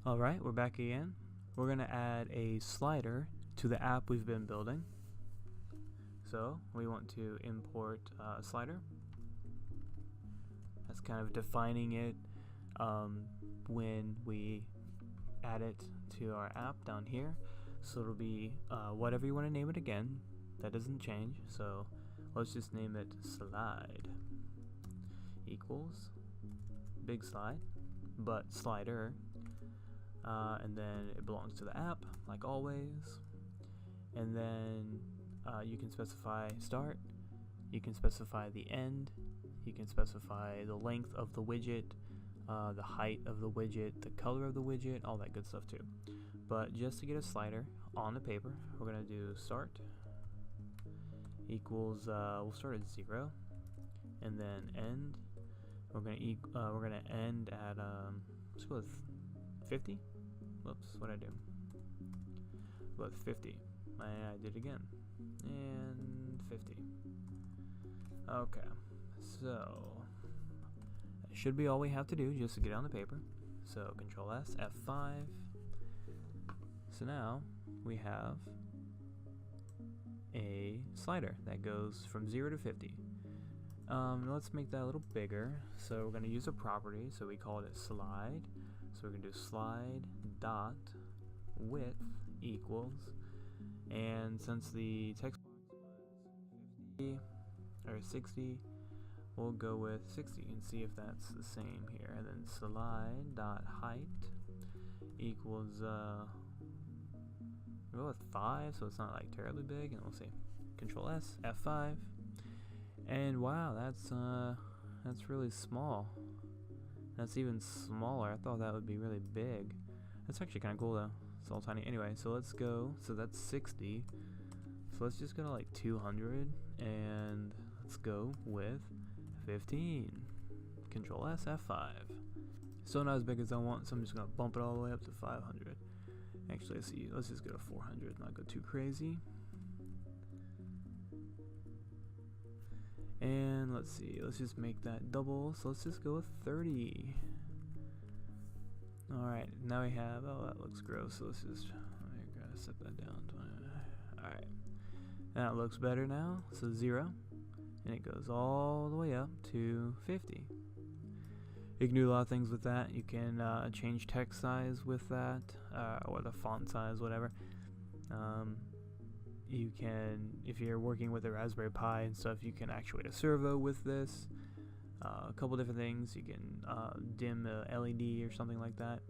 Alright, we're back again. We're going to add a slider to the app we've been building. So we want to import a slider. That's kind of defining it when we add it to our app down here. So it'll be whatever you want to name it again. That doesn't change. So let's just name it slide equals big slide, but slider. And then it belongs to the app, like always. And then you can specify start, you can specify the end, you can specify the length of the widget, the height of the widget, the color of the widget, all that good stuff too. But just to get a slider on the paper, we're going to do start equals, we'll start at 0, and then end. We're going to end at, let's go with 50. Whoops, what'd I do? With 50. And I did again. And 50. Okay. So that should be all we have to do just to get on the paper. So Control S, F5. So now we have a slider that goes from 0 to 50. Let's make that a little bigger. So we're going to use a property. So we call it slide. So we're going to do slide dot width equals, and since the text box was 50 or 60, we'll go with 60 and see if that's the same here. And then slide dot height equals we'll go with 5, so it's not like terribly big, and we'll see. Control S, F5, and wow, that's really small. That's even smaller. I thought that would be really big. That's actually kind of cool though. It's all tiny. Anyway, so let's go. So that's 60. So let's just go to like 200, and let's go with 15. Control S, F5. Still not as big as I want, so I'm just gonna bump it all the way up to 500. Actually, let's see. Let's just go to 400. Not go too crazy. And let's see, let's just make that double, so let's just go with 30. Alright, now we have, oh, that looks gross, so let's just, I gotta set that down. Alright, that looks better now, so 0, and it goes all the way up to 50. You can do a lot of things with that. You can change text size with that, or the font size, whatever. You can, if you're working with a Raspberry Pi and stuff, you can actuate a servo with this. A couple different things. You can dim a LED or something like that.